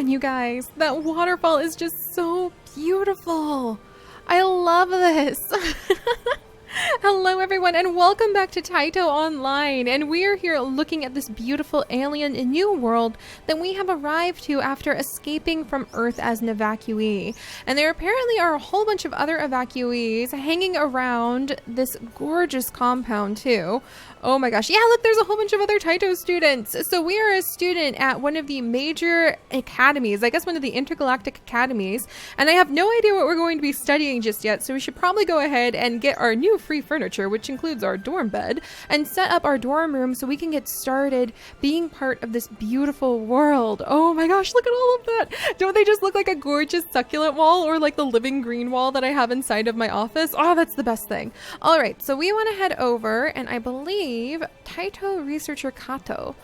man, you guys, that waterfall is just so beautiful. I love this. Hello everyone and welcome back to TYTO Online, and we are here looking at this beautiful alien new world that we have arrived to after escaping from Earth as an evacuee. And there apparently are a whole bunch of other evacuees hanging around this gorgeous compound too. Oh my gosh, yeah, look, there's a whole bunch of other TYTO students. So we are a student at one of the major academies, I guess one of the intergalactic academies, and I have no idea what we're going to be studying just yet, so we should probably go ahead and get our new free furniture, which includes our dorm bed, and set up our dorm room so we can get started being part of this beautiful world. Oh my gosh, look at all of that. Don't they just look like a gorgeous succulent wall, or like the living green wall that I have inside of my office? Oh, that's the best thing. All right, so we want to head over, and I believe TYTO researcher Kato.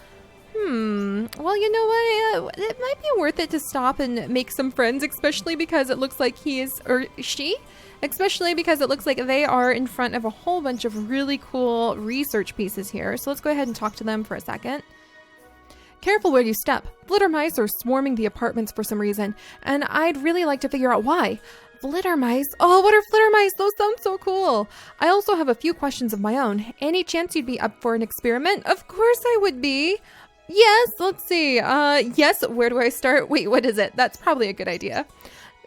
Well, you know what? It might be worth it to stop and make some friends, especially because it looks like he is, or she, especially because it looks like they are in front of a whole bunch of really cool research pieces here. So let's go ahead and talk to them for a second. Careful where you step. Flittermice are swarming the apartments for some reason, and I'd really like to figure out why. Flittermice? Oh, what are flittermice? Those sound so cool. I also have a few questions of my own. Any chance you'd be up for an experiment? Of course I would be. Yes, let's see. Yes, where do I start? Wait, what is it? That's probably a good idea.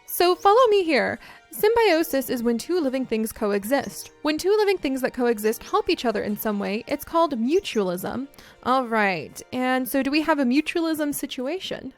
So follow me here. Symbiosis is when two living things coexist. When two living things that coexist help each other in some way, it's called mutualism. All right. And so do we have a mutualism situation?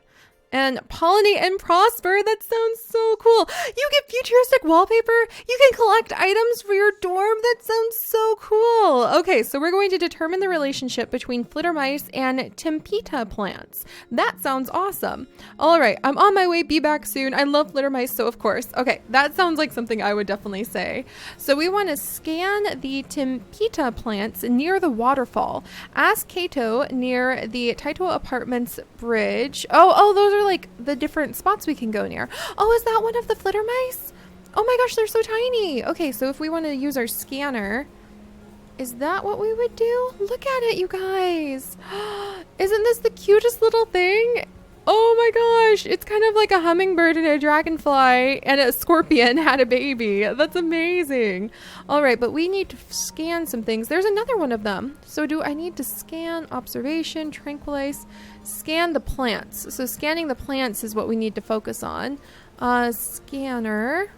And pollinate and prosper. That sounds so cool. You get futuristic wallpaper. You can collect items for your dorm. That sounds so cool. Okay, so we're going to determine the relationship between flittermice and Timpita plants. That sounds awesome. All right, I'm on my way. Be back soon. I love flittermice, so of course. Okay, that sounds like something I would definitely say. So we want to scan the Timpita plants near the waterfall. Ask Kato near the TYTO Apartments bridge. Oh, those are like the different spots we can go near. Oh, is that one of the flittermice? Oh my gosh, they're so tiny. Okay, so if we want to use our scanner, is that what we would do? Look at it, you guys. Isn't this the cutest little thing? Oh my gosh, it's kind of like a hummingbird and a dragonfly and a scorpion had a baby. That's amazing. All right, but we need to scan some things. There's another one of them. So do I need to scan observation, tranquilize, scan the plants? So scanning the plants is what we need to focus on. Scanner.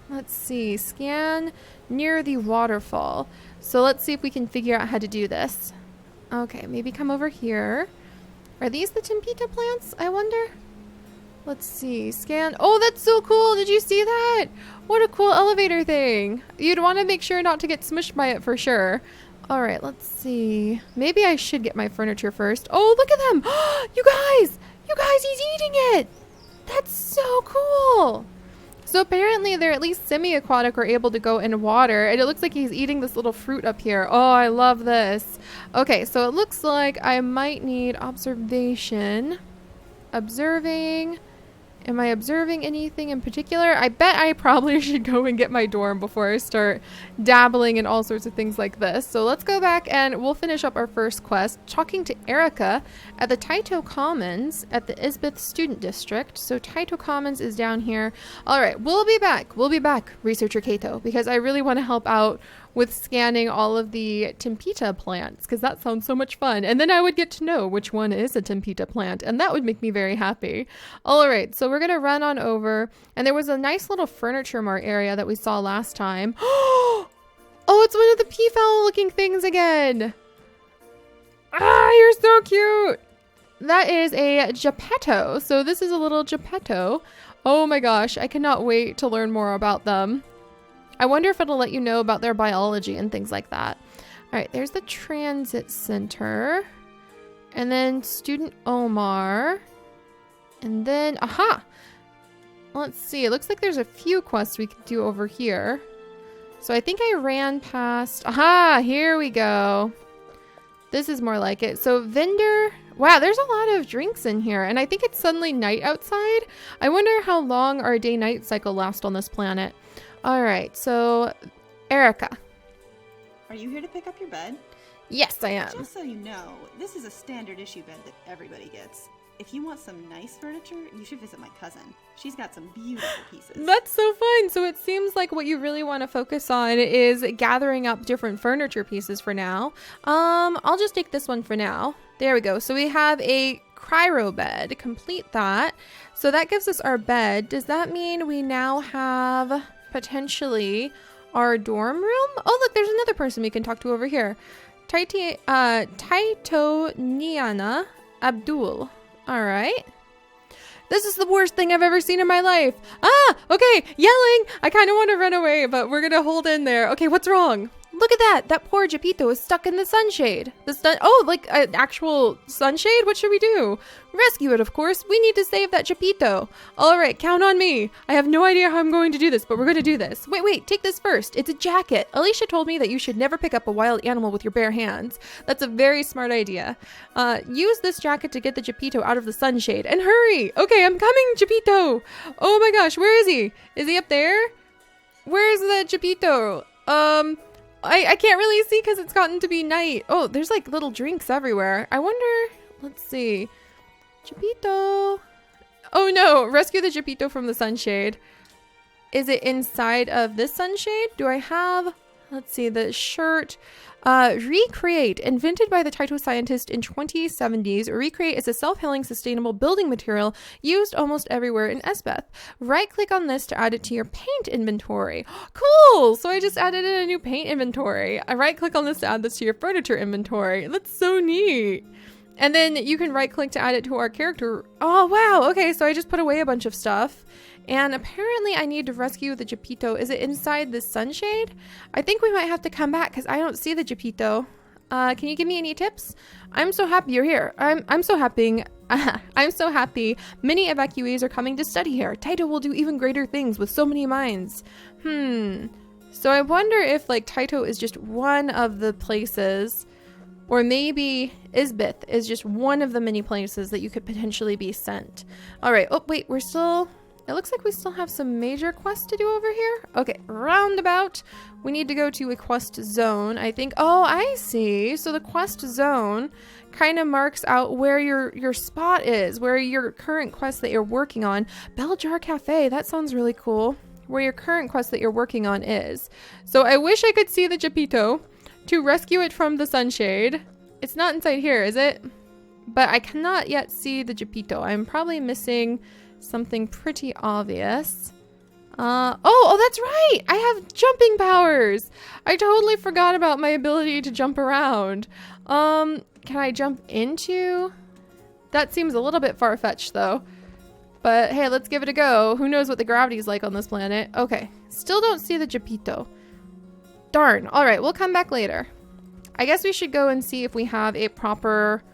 Let's see, scan near the waterfall. So let's see if we can figure out how to do this. Okay, maybe come over here. Are these the Timpita plants, I wonder? Let's see. Scan. Oh, that's so cool. Did you see that? What a cool elevator thing. You'd want to make sure not to get smushed by it for sure. All right, let's see. Maybe I should get my furniture first. Oh, look at them. You guys, he's eating it. That's so cool. So apparently they're at least semi-aquatic or able to go in water. And it looks like he's eating this little fruit up here. Oh, I love this. Okay, so it looks like I might need observation. Observing. Am I observing anything in particular? I bet I probably should go and get my dorm before I start dabbling in all sorts of things like this. So let's go back and we'll finish up our first quest, talking to Erica at the TYTO Commons at the Isbeth Student District. So TYTO Commons is down here. All right, we'll be back. We'll be back, Researcher Kato, because I really want to help out with scanning all of the Timpita plants, because that sounds so much fun. And then I would get to know which one is a Timpita plant, and that would make me very happy. All right, so we're going to run on over. And there was a nice little furniture mart area that we saw last time. Oh, it's one of the peafowl looking things again. Ah, you're so cute. That is a Geppetto. So this is a little Geppetto. Oh my gosh, I cannot wait to learn more about them. I wonder if it'll let you know about their biology and things like that. All right, there's the transit center. And then student Omar. And then, aha! Let's see, it looks like there's a few quests we could do over here. So I think I ran past, aha, here we go. This is more like it. So vendor, wow, there's a lot of drinks in here. And I think it's suddenly night outside. I wonder how long our day-night cycle lasts on this planet. All right, so Erica. Are you here to pick up your bed? Yes, I am. Just so you know, this is a standard issue bed that everybody gets. if you want some nice furniture, you should visit my cousin. She's got some beautiful pieces. That's so fun. So it seems like what you really want to focus on is gathering up different furniture pieces for now. I'll just take this one for now. There we go. So we have a cryo bed. Complete that. So that gives us our bed. Does that mean we now have potentially our dorm room? Oh, look, there's another person we can talk to over here. TYTO Niana Abdul. All right. This is the worst thing I've ever seen in my life. Ah, okay, yelling. I kind of want to run away, but we're going to hold in there. Okay, what's wrong? Look at that. That poor Japito is stuck in the sunshade. Oh, like an actual sunshade? What should we do? Rescue it, of course. We need to save that Japito. All right, count on me. I have no idea how I'm going to do this, but we're going to do this. Wait, take this first. It's a jacket. Alicia told me that you should never pick up a wild animal with your bare hands. That's a very smart idea. Use this jacket to get the Japito out of the sunshade. And hurry. Okay, I'm coming, Japito. Oh my gosh, where is he? Is he up there? Where's the Japito? I can't really see because it's gotten to be night. Oh, there's like little drinks everywhere. I wonder, let's see. Japito. Oh no, rescue the Japito from the sunshade. Is it inside of this sunshade? Do I have, let's see, the shirt. Recreate, invented by the TYTO scientist in 2070s. Recreate is a self-healing, sustainable building material used almost everywhere in Esbeth. Right-click on this to add it to your paint inventory. Cool! So I just added in a new paint inventory. I right-click on this to add this to your furniture inventory. That's so neat. And then you can right-click to add it to our character. Oh, wow. Okay, so I just put away a bunch of stuff. And apparently I need to rescue the Japito. Is it inside the sunshade? I think we might have to come back because I don't see the Japito. Can you give me any tips? I'm so happy you're here. I'm so happy. I'm so happy. Many evacuees are coming to study here. TYTO will do even greater things with so many minds. So I wonder if like TYTO is just one of the places, or maybe Isbeth is just one of the many places that you could potentially be sent. All right. Oh, wait, it looks like we still have some major quests to do over here. Okay, roundabout. We need to go to a quest zone, I think. Oh, I see. So the quest zone kind of marks out where your spot is, where your current quest that you're working on. Bell Jar Cafe, that sounds really cool. Where your current quest that you're working on is. So I wish I could see the Japito to rescue it from the sunshade. It's not inside here, is it? But I cannot yet see the Japito. I'm probably missing something pretty obvious. Oh, that's right. I have jumping powers. I totally forgot about my ability to jump around. Can I jump into? That seems a little bit far-fetched though. But hey, let's give it a go. Who knows what the gravity's like on this planet? Okay, still don't see the Japito. Darn. All right, we'll come back later. I guess we should go and see if we have a proper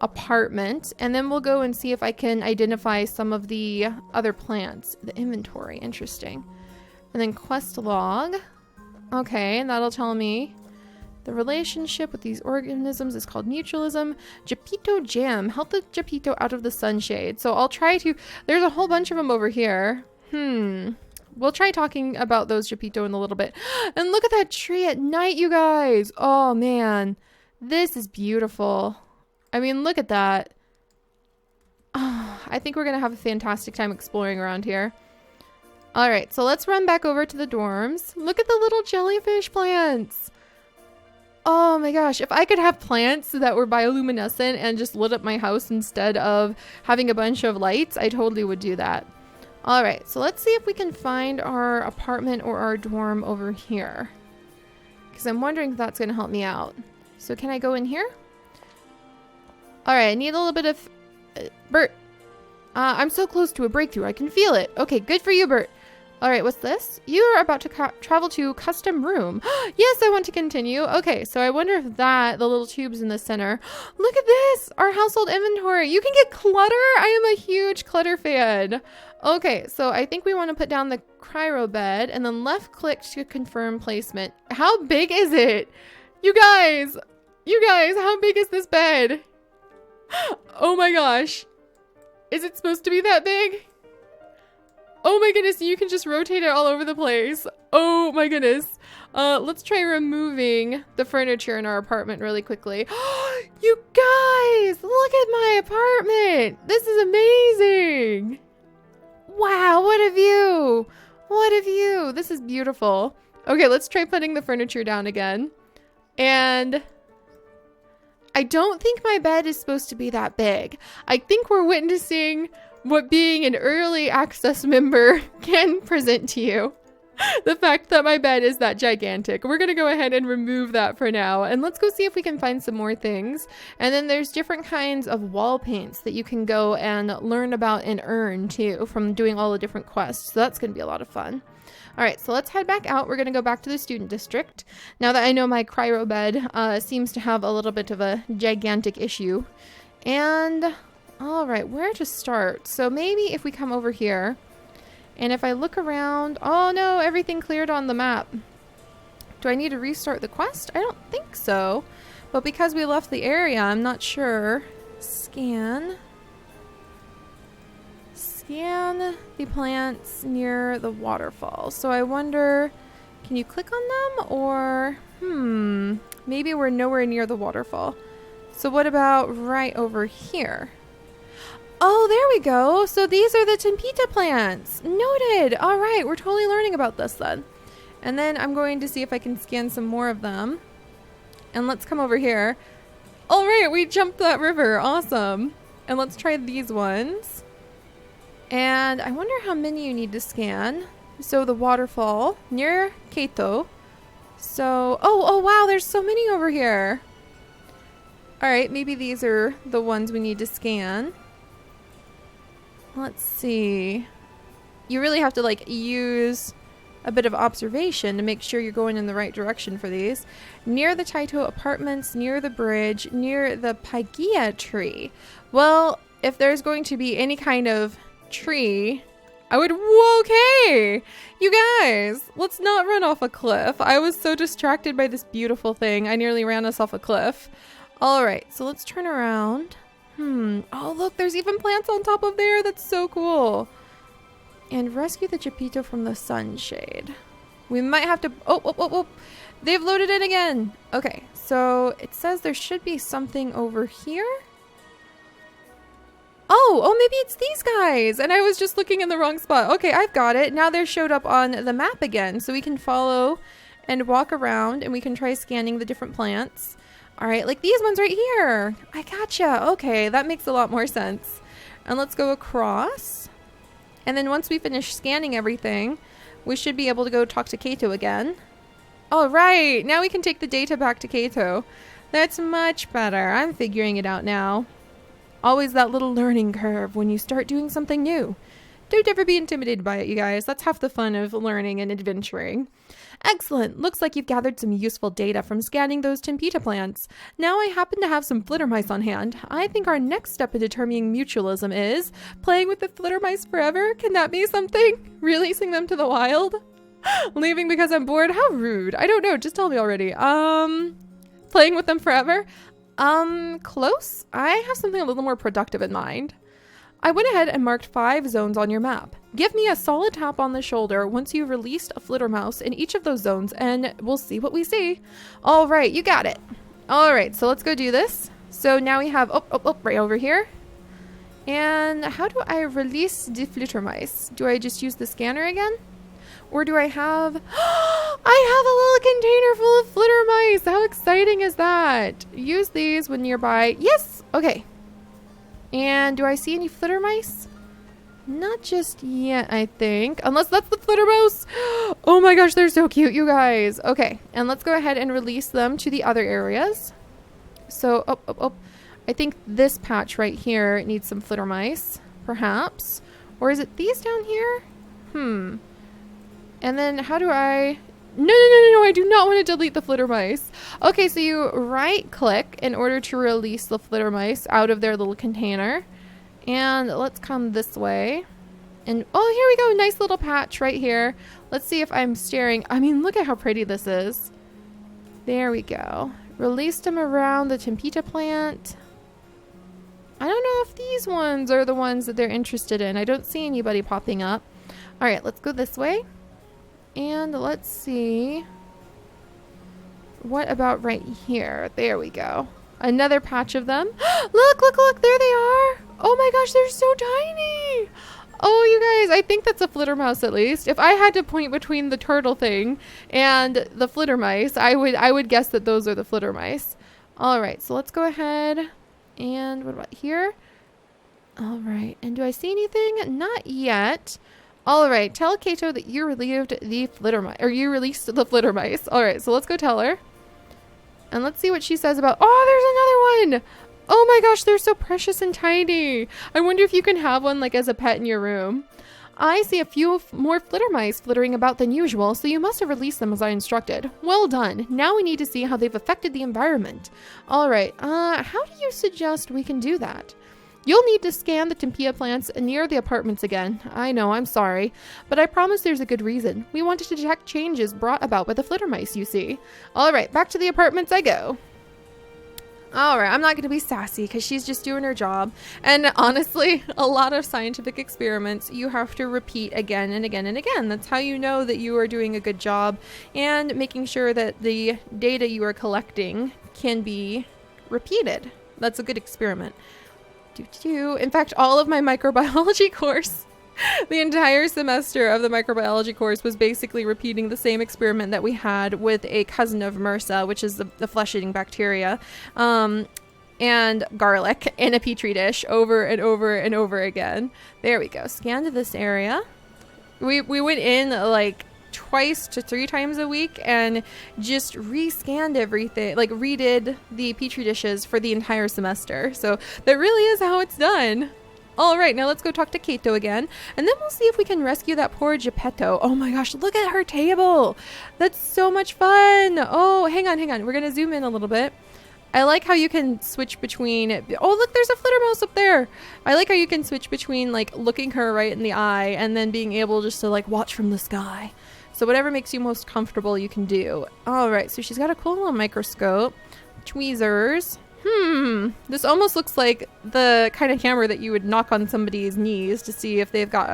apartment, and then we'll go and see if I can identify some of the other plants. The inventory, interesting. And then quest log. Okay, and that'll tell me the relationship with these organisms is called mutualism. Japito jam. Help the Japito out of the sunshade. So I'll try to, there's a whole bunch of them over here. We'll try talking about those Japito in a little bit. And look at that tree at night, you guys. Oh man, this is beautiful. I mean, look at that. Oh, I think we're going to have a fantastic time exploring around here. All right, so let's run back over to the dorms. Look at the little jellyfish plants. Oh my gosh, if I could have plants that were bioluminescent and just lit up my house instead of having a bunch of lights, I totally would do that. All right, so let's see if we can find our apartment or our dorm over here, because I'm wondering if that's going to help me out. So can I go in here? All right, I need a little bit of... Bert. I'm so close to a breakthrough. I can feel it. Okay, good for you, Bert. All right, what's this? You are about to travel to custom room. Yes, I want to continue. Okay, so I wonder if the little tubes in the center. Look at this, our household inventory. You can get clutter. I am a huge clutter fan. Okay, so I think we want to put down the cryo bed and then left click to confirm placement. How big is it? You guys, how big is this bed? Oh my gosh. Is it supposed to be that big? Oh my goodness, you can just rotate it all over the place. Oh my goodness. Let's try removing the furniture in our apartment really quickly. You guys, look at my apartment. This is amazing. Wow, what a view. What a view. This is beautiful. Okay, let's try putting the furniture down again. And I don't think my bed is supposed to be that big. I think we're witnessing what being an early access member can present to you. The fact that my bed is that gigantic. We're going to go ahead and remove that for now. And let's go see if we can find some more things. And then there's different kinds of wall paints that you can go and learn about and earn too from doing all the different quests. So that's going to be a lot of fun. All right, so let's head back out. We're going to go back to the student district. Now that I know my cryo bed seems to have a little bit of a gigantic issue. And all right, where to start? So maybe if we come over here. And if I look around, oh no, everything cleared on the map. Do I need to restart the quest? I don't think so. But because we left the area, I'm not sure. Scan. Scan the plants near the waterfall. So I wonder, can you click on them? Or, maybe we're nowhere near the waterfall. So what about right over here? Oh, there we go. So these are the Timpita plants. Noted. All right, we're totally learning about this then. And then I'm going to see if I can scan some more of them. And let's come over here. All right, we jumped that river. Awesome. And let's try these ones. And I wonder how many you need to scan. So the waterfall near TYTO. So, oh wow, there's so many over here. All right, maybe these are the ones we need to scan. Let's see. You really have to like use a bit of observation to make sure you're going in the right direction for these. Near the TYTO apartments, near the bridge, near the Paigia tree. Well, if there's going to be any kind of tree, I would... Okay! You guys, let's not run off a cliff. I was so distracted by this beautiful thing. I nearly ran us off a cliff. All right, so let's turn around. Oh, look, there's even plants on top of there. That's so cool. And rescue the Timpita from the sunshade. We might have to... Oh. They've loaded in again. Okay, so it says there should be something over here. Oh, maybe it's these guys. And I was just looking in the wrong spot. Okay, I've got it. Now they're showed up on the map again. So we can follow and walk around and we can try scanning the different plants. All right, like these ones right here. I gotcha. Okay, that makes a lot more sense. And let's go across. And then once we finish scanning everything, we should be able to go talk to TYTO again. All right, now we can take the data back to TYTO. That's much better. I'm figuring it out now. Always that little learning curve when you start doing something new. Don't ever be intimidated by it, you guys. That's half the fun of learning and adventuring. Excellent. Looks like you've gathered some useful data from scanning those Timpita plants. Now I happen to have some flittermice on hand. I think our next step in determining mutualism is playing with the flittermice forever. Can that be something? Releasing them to the wild? Leaving because I'm bored? How rude. I don't know. Just tell me already. Playing with them forever? Close? I have something a little more productive in mind. I went ahead and marked 5 zones on your map. Give me a solid tap on the shoulder once you've released a flittermouse in each of those zones and we'll see what we see. All right, you got it. All right, so let's go do this. So now we have, right over here. And how do I release the flittermice? Do I just use the scanner again? Or do I have, I have a little container full of flittermice. How exciting is that? Use these when nearby. Yes, okay. And do I see any flittermice? Not just yet, I think. Unless that's the flittermouse. Oh my gosh, they're so cute, you guys. Okay, and let's go ahead and release them to the other areas. So, I think this patch right here needs some flittermice, perhaps. Or is it these down here? And then how do I... No, I do not want to delete the flittermice. Okay, so you right click in order to release the flittermice out of their little container. And let's come this way. And oh, here we go. Nice little patch right here. Let's see if I'm staring. I mean, look at how pretty this is. There we go. Released them around the Timpita plant. I don't know if these ones are the ones that they're interested in. I don't see anybody popping up. All right, let's go this way. And let's see. What about right here? There we go. Another patch of them. Look, look, look, there they are. Oh my gosh, they're so tiny. Oh, you guys, I think that's a flittermouse at least. If I had to point between the turtle thing and the flittermice, I would guess that those are the flittermice. All right, so let's go ahead and what about here? All right, and do I see anything? Not yet. All right, tell Kato that you relieved the flittermice, or you released the flittermice. All right, so let's go tell her. And let's see what she says about, oh, there's another one. Oh my gosh, they're so precious and tiny. I wonder if you can have one like as a pet in your room. I see a few more flittermice flittering about than usual, so you must have released them as I instructed. Well done. Now we need to see how they've affected the environment. All right, how do you suggest we can do that? You'll need to scan the Timpita plants near the apartments again. I know, I'm sorry, but I promise there's a good reason. We want to detect changes brought about by the flittermice, you see. All right, back to the apartments I go. All right, I'm not going to be sassy because she's just doing her job. And honestly, a lot of scientific experiments you have to repeat again and again and again. That's how you know that you are doing a good job and making sure that the data you are collecting can be repeated. That's a good experiment. In fact, all of my microbiology course, the entire semester of the microbiology course was basically repeating the same experiment that we had with a cousin of MRSA, which is the flesh-eating bacteria, and garlic in a petri dish over and over and over again. There we go. Scanned this area. We went in like twice to 3 times a week and just rescanned everything, like redid the petri dishes for the entire semester. So that really is how it's done. All right, now let's go talk to Kato again, and then we'll see if we can rescue that poor Geppetto. Oh my gosh, look at her table. That's so much fun. Oh, hang on. We're going to zoom in a little bit. I like how you can switch between, oh look, there's a flittermouse up there. I like how you can switch between like looking her right in the eye and then being able just to like watch from the sky. So whatever makes you most comfortable, you can do. All right, so she's got a cool little microscope. Tweezers. This almost looks like the kind of hammer that you would knock on somebody's knees to see if they've got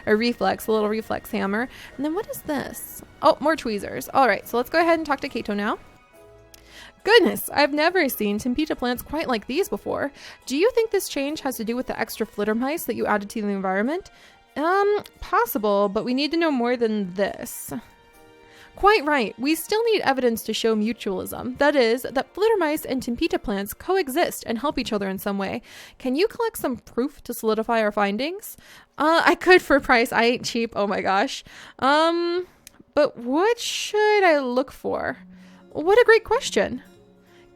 a reflex, a little reflex hammer. And then what is this? Oh, more tweezers. All right, so let's go ahead and talk to Kato now. Goodness, I've never seen Timpita plants quite like these before. Do you think this change has to do with the extra flittermice that you added to the environment? Possible, but we need to know more than this. Quite right. We still need evidence to show mutualism. That is, that flittermice and Timpita plants coexist and help each other in some way. Can you collect some proof to solidify our findings? I could for a price. I ain't cheap. Oh my gosh. But what should I look for? What a great question.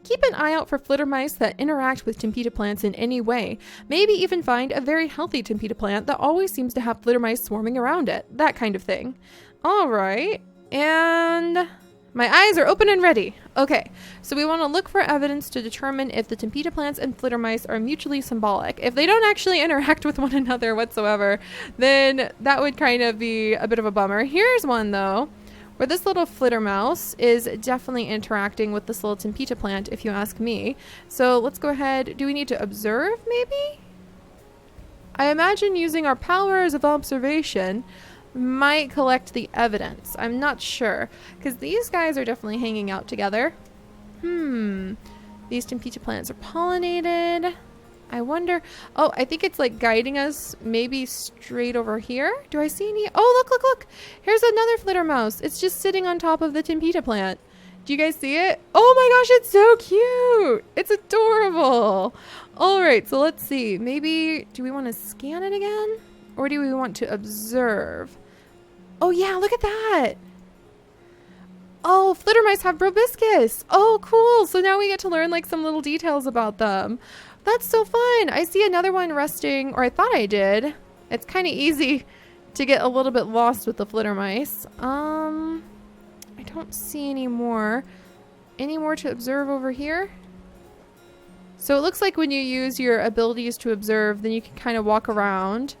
Keep an eye out for flittermice that interact with Timpita plants in any way. Maybe even find a very healthy Timpita plant that always seems to have flittermice swarming around it. That kind of thing. All right. And my eyes are open and ready. Okay, so we want to look for evidence to determine if the Timpita plants and flittermice are mutually symbolic. If they don't actually interact with one another whatsoever, then that would kind of be a bit of a bummer. Here's one though, where this little flittermouse is definitely interacting with this little Timpita plant, if you ask me. So let's go ahead. Do we need to observe, maybe? I imagine using our powers of observation might collect the evidence. I'm not sure, because these guys are definitely hanging out together. These Timpita plants are pollinated. I wonder, oh, I think it's like guiding us maybe straight over here. Do I see any? Oh, look. Here's another flittermouse. It's just sitting on top of the Timpita plant. Do you guys see it? Oh my gosh, it's so cute. It's adorable. All right, so let's see. Maybe, do we want to scan it again? Or do we want to observe? Oh yeah, look at that. Oh, flittermice have proboscis. Oh, cool. So now we get to learn like some little details about them. That's so fun. I see another one resting, or I thought I did. It's kind of easy to get a little bit lost with the flittermice. I don't see any more. Any more to observe over here? So it looks like when you use your abilities to observe, then you can kind of walk around.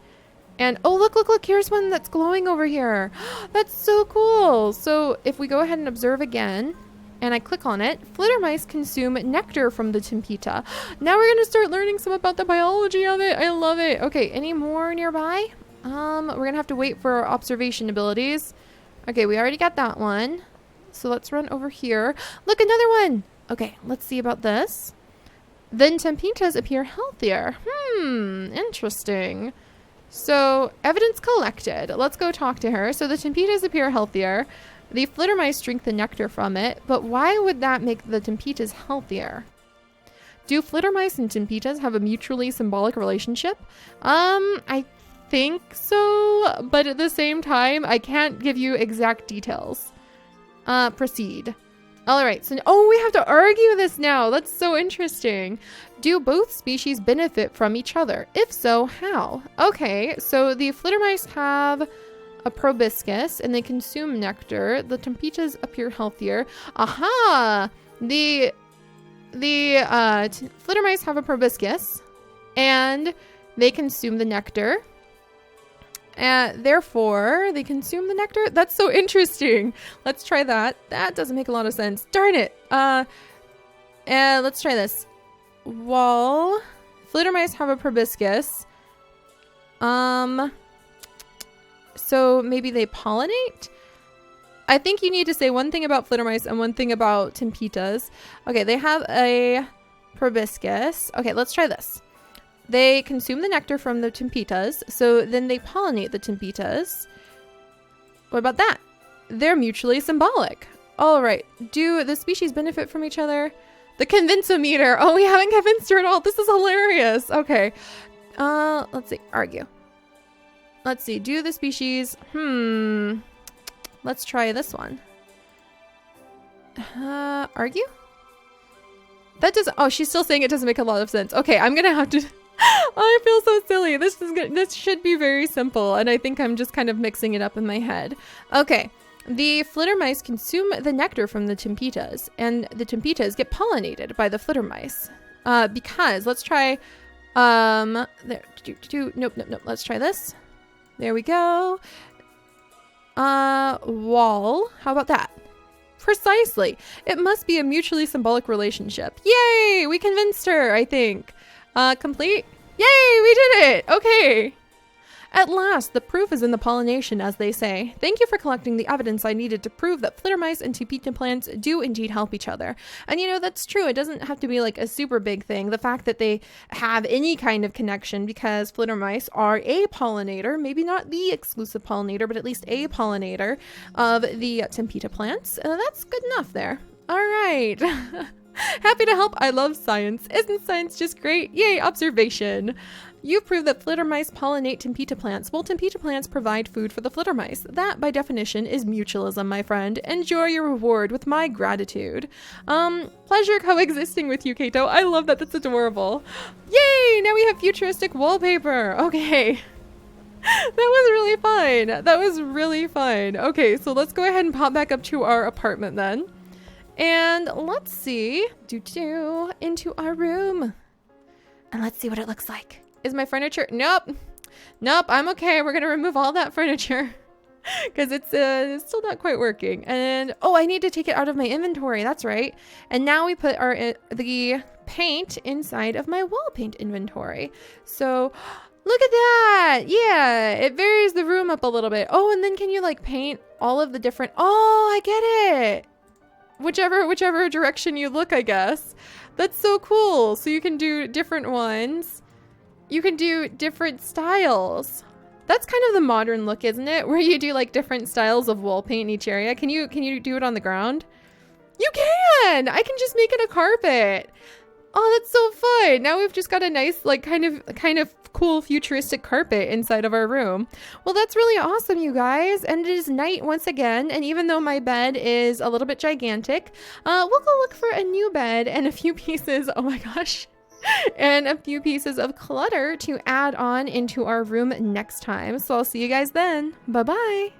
And oh, look, here's one that's glowing over here. That's so cool. So if we go ahead and observe again, and I click on it, flittermice consume nectar from the Timpita. Now we're going to start learning some about the biology of it. I love it. Okay, any more nearby? We're going to have to wait for our observation abilities. Okay, we already got that one. So let's run over here. Look, another one. Okay, let's see about this. then Timpitas appear healthier. Interesting. So, evidence collected. Let's go talk to her. So, the Timpitas appear healthier. The Flittermice drink the nectar from it. But why would that make the Timpitas healthier? Do Flittermice and Timpitas have a mutually symbolic relationship? I think so. But at the same time, I can't give you exact details. Proceed. All right, so, we have to argue this now. That's so interesting. Do both species benefit from each other? If so, how? Okay, so the Flittermice have a proboscis and they consume nectar. The Timpitas appear healthier. Aha! The Flittermice have a proboscis and they consume the nectar. Therefore, they consume the nectar. That's so interesting. Let's try that. That doesn't make a lot of sense. Darn it. Let's try this. While Flittermice have a proboscis, so maybe they pollinate? I think you need to say one thing about Flittermice and one thing about Timpitas. Okay, they have a proboscis. Okay, let's try this. They consume the nectar from the Timpitas, so then they pollinate the Timpitas. What about that? They're mutually symbolic. All right. Do the species benefit from each other? The convince-o-meter. Oh, we haven't convinced her at all. This is hilarious. Okay. Let's see. Argue. Let's see. Do the species... Let's try this one. Argue? That doesn't... Oh, she's still saying it doesn't make a lot of sense. Okay, I'm gonna have to... I feel so silly. This should be very simple, and I think I'm just kind of mixing it up in my head. Okay. The Flittermice consume the nectar from the Timpitas, and the Timpitas get pollinated by the Flittermice. Because, let's try, there, nope, let's try this. There we go. Wall, how about that? Precisely. It must be a mutually symbolic relationship. Yay, we convinced her, I think. Complete? Yay, we did it! Okay. At last, the proof is in the pollination, as they say. Thank you for collecting the evidence I needed to prove that Flittermice and Timpita plants do indeed help each other. And that's true. It doesn't have to be like a super big thing. The fact that they have any kind of connection, because Flittermice are a pollinator, maybe not the exclusive pollinator, but at least a pollinator of the Timpita plants. That's good enough there. All right. Happy to help. I love science. Isn't science just great? Yay, observation. You've proved that Flittermice pollinate Timpita plants. Well, Timpita plants provide food for the Flittermice. That, by definition, is mutualism, my friend. Enjoy your reward with my gratitude. Pleasure coexisting with you, Kato. I love that. That's adorable. Yay! Now we have futuristic wallpaper. Okay. That was really fun. That was really fun. Okay, so let's go ahead and pop back up to our apartment then. And let's see. Into our room. And let's see what it looks like. Is my furniture? Nope, I'm okay. We're gonna remove all that furniture because it's still not quite working. And I need to take it out of my inventory. That's right. And now we put the paint inside of my wall paint inventory. So look at that. Yeah, it varies the room up a little bit. Oh, and then can you like paint all of the different... Oh, I get it. Whichever direction you look, I guess. That's so cool. So you can do different ones. You can do different styles. That's kind of the modern look, isn't it? Where you do like different styles of wall paint in each area. Can you do it on the ground? You can! I can just make it a carpet. Oh, that's so fun. Now we've just got a nice, like, kind of cool futuristic carpet inside of our room. Well, that's really awesome, you guys. And it is night once again. And even though my bed is a little bit gigantic, we'll go look for a new bed and a few pieces. Oh my gosh. And a few pieces of clutter to add on into our room next time. So I'll see you guys then. Bye-bye.